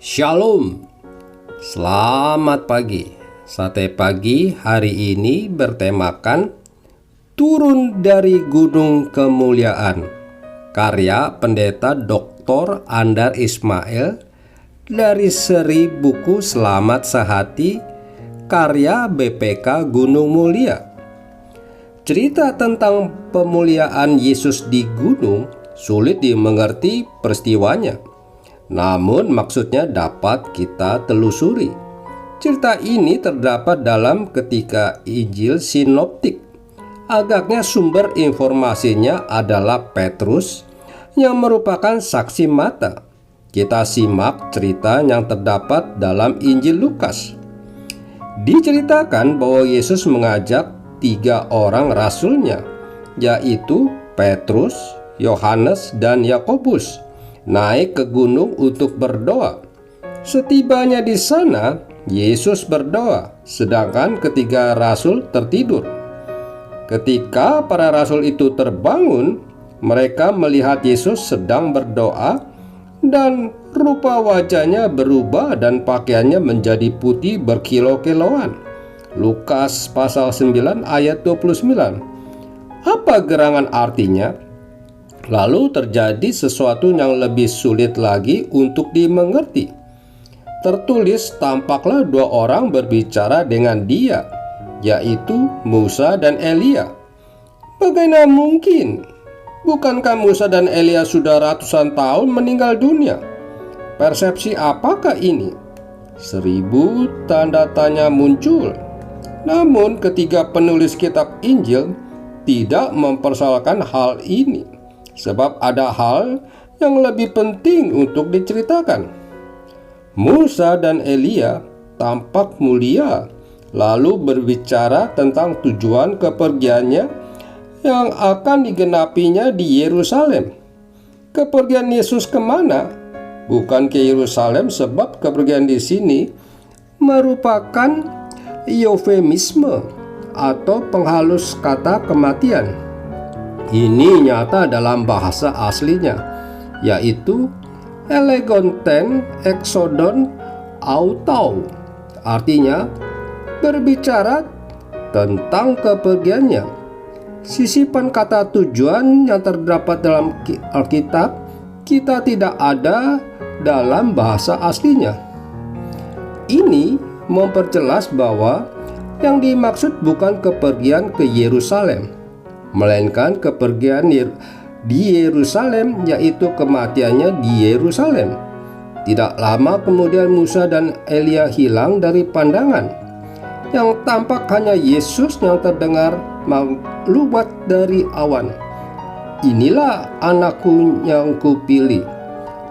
Shalom, selamat pagi. Sate pagi hari ini bertemakan Turun dari Gunung Kemuliaan, karya Pendeta Dr. Andar Ismail dari seri buku Selamat Sehati karya BPK Gunung Mulia. Cerita tentang pemuliaan Yesus di gunung sulit dimengerti peristiwanya, namun maksudnya dapat kita telusuri. Cerita ini terdapat dalam ketiga Injil sinoptik. Agaknya sumber informasinya adalah Petrus yang merupakan saksi mata. Kita simak cerita yang terdapat dalam Injil Lukas. Diceritakan bahwa Yesus mengajak 3 orang rasulnya, yaitu Petrus, Yohanes, dan Yakobus, naik ke gunung untuk berdoa. Setibanya di sana, Yesus berdoa, sedangkan ketiga rasul tertidur. Ketika para rasul itu terbangun, mereka melihat Yesus sedang berdoa dan rupa wajahnya berubah dan pakaiannya menjadi putih berkilau-kilauan. Lukas pasal 9 ayat 29. Apa gerangan artinya? Lalu terjadi sesuatu yang lebih sulit lagi untuk dimengerti. Tertulis tampaklah 2 orang berbicara dengan dia, yaitu Musa dan Elia. Bagaimana mungkin? Bukankah Musa dan Elia sudah ratusan tahun meninggal dunia? Persepsi apakah ini? 1000 tanda tanya muncul. Namun ketiga penulis kitab Injil tidak mempersoalkan hal ini, sebab ada hal yang lebih penting untuk diceritakan. Musa dan Elia tampak mulia, lalu berbicara tentang tujuan kepergiannya yang akan digenapinya di Yerusalem. Kepergian Yesus kemana? Bukan ke Yerusalem, sebab kepergian di sini merupakan eufemisme atau penghalus kata kematian. Ini nyata dalam bahasa aslinya, yaitu elegonten exodon autau, artinya berbicara tentang kepergiannya. Sisipan kata tujuan yang terdapat dalam Alkitab kita tidak ada dalam bahasa aslinya. Ini memperjelas bahwa yang dimaksud bukan kepergian ke Yerusalem, melainkan kepergian di Yerusalem, yaitu kematiannya di Yerusalem. Tidak lama kemudian Musa dan Elia hilang dari pandangan. Yang tampak hanya Yesus yang terdengar melubat dari awan. Inilah anakku yang kupilih.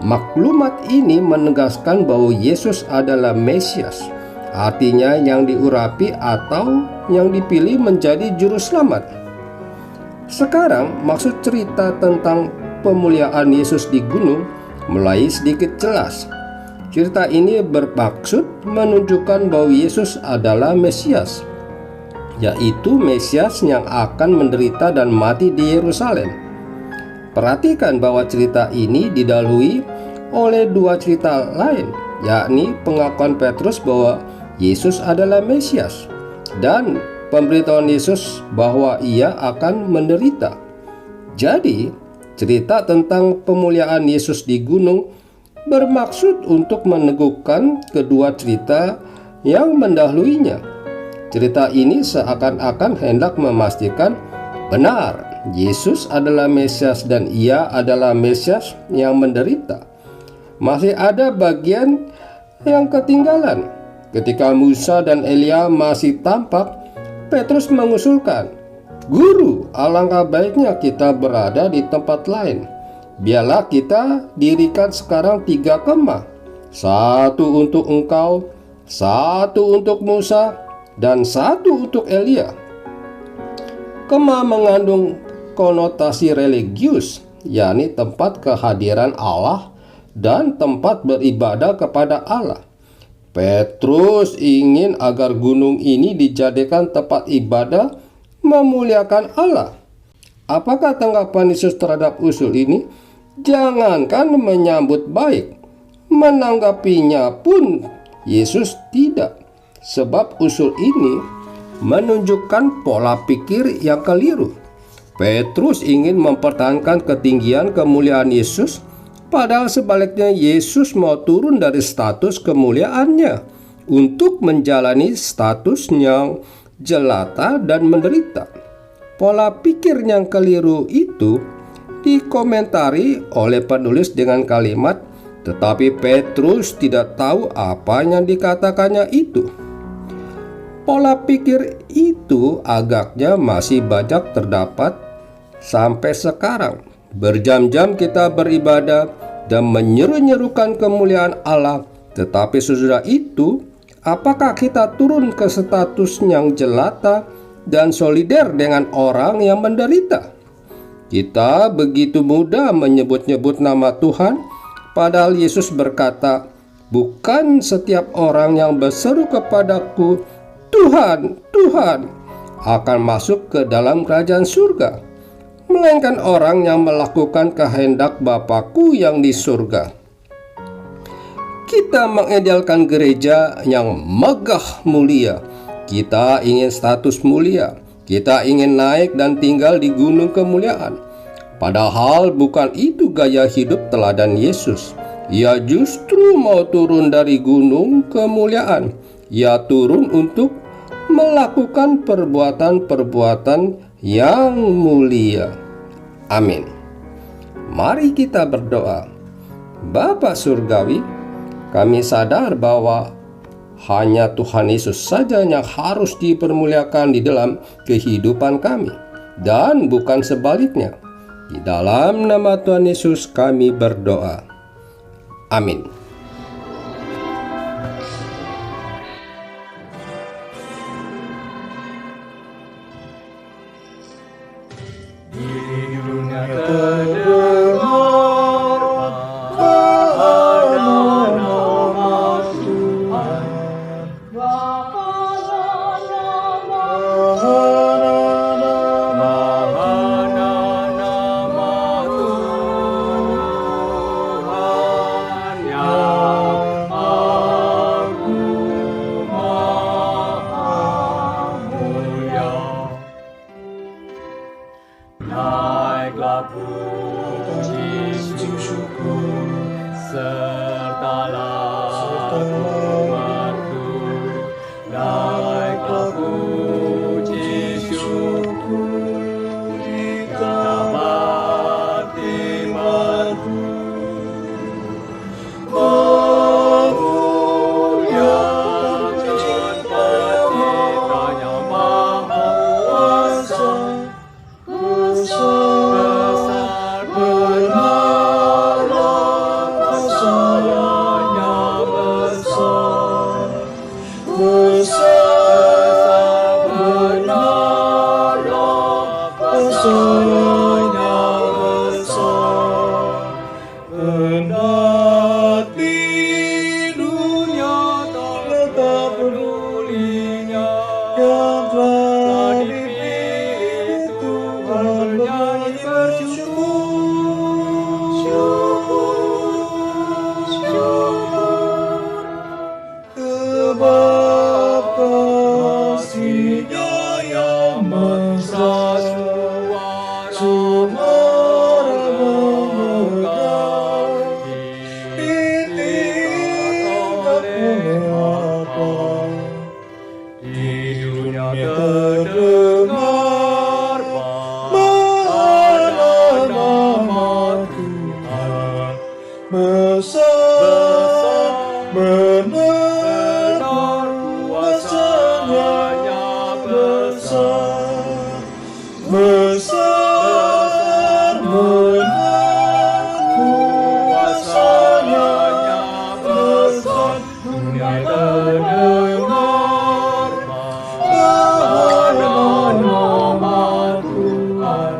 Maklumat ini menegaskan bahwa Yesus adalah Mesias, artinya yang diurapi atau yang dipilih menjadi juru selamat. Sekarang maksud cerita tentang pemuliaan Yesus di gunung mulai sedikit jelas. Cerita ini bermaksud menunjukkan bahwa Yesus adalah Mesias, yaitu Mesias yang akan menderita dan mati di Yerusalem. Perhatikan bahwa cerita ini didahului oleh 2 cerita lain, yakni pengakuan Petrus bahwa Yesus adalah Mesias dan pemberitahuan Yesus bahwa ia akan menderita. Jadi, cerita tentang pemuliaan Yesus di gunung bermaksud untuk meneguhkan kedua cerita yang mendahuluinya. Cerita ini seakan-akan hendak memastikan benar Yesus adalah Mesias dan ia adalah Mesias yang menderita. Masih ada bagian yang ketinggalan. Ketika Musa dan Elia masih tampak, Petrus mengusulkan, "Guru, alangkah baiknya kita berada di tempat lain. Biarlah kita dirikan sekarang 3 kemah, 1 untuk engkau, 1 untuk Musa, dan 1 untuk Elia." Kemah mengandung konotasi religius, yakni tempat kehadiran Allah dan tempat beribadah kepada Allah. Petrus ingin agar gunung ini dijadikan tempat ibadah memuliakan Allah. Apakah tanggapan Yesus terhadap usul ini? Jangankan menyambut baik, Menanggapinya pun Yesus tidak, sebab usul ini menunjukkan pola pikir yang keliru. Petrus ingin mempertahankan ketinggian kemuliaan Yesus, padahal sebaliknya Yesus mau turun dari status kemuliaannya untuk menjalani status yang jelata dan menderita. Pola pikir yang keliru itu dikomentari oleh penulis dengan kalimat, "Tetapi Petrus tidak tahu apa yang dikatakannya itu." Pola pikir itu agaknya masih banyak terdapat sampai sekarang. Berjam-jam kita beribadah dan menyeru-nyerukan kemuliaan Allah, tetapi sesudah itu, apakah kita turun ke status yang jelata dan solider dengan orang yang menderita? Kita begitu mudah menyebut-nyebut nama Tuhan, padahal Yesus berkata, "Bukan setiap orang yang berseru kepadaku, 'Tuhan, Tuhan,' akan masuk ke dalam kerajaan surga, melainkan orang yang melakukan kehendak Bapa-Ku yang di surga." Kita mengidealkan gereja yang megah mulia. Kita ingin status mulia. Kita ingin naik dan tinggal di gunung kemuliaan. Padahal bukan itu gaya hidup teladan Yesus. Ia justru mau turun dari gunung kemuliaan. Ia turun untuk melakukan perbuatan-perbuatan yang mulia. Amin. Mari kita berdoa. Bapa Surgawi, kami sadar bahwa hanya Tuhan Yesus saja yang harus dipermuliakan di dalam kehidupan kami, dan bukan sebaliknya. Di dalam nama Tuhan Yesus kami berdoa. Amin. Naiklah puji syukur sertalah hormatku. Naiklah puji syukur di dalam imanku. Memuliakan Pencipta yang Maha Kuasa. Besar benarlah kuasa-Nya, besar benarlah kuasa-Nya, besar. Kendati dunia tak tetap pedulinya, yang telah dipilih Tuhan bernyanyi bersyukur. Bapa kasih-Nya yang mesra, suara memegah, ditinggal oleh Bapa. Di dunia terdengar mana nama Tuhan, besar benar kuasa-Nya, besar benar kuasa-Nya, besar. Dunia terdengar mana nama Tuhan,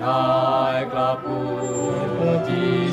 naiklah puji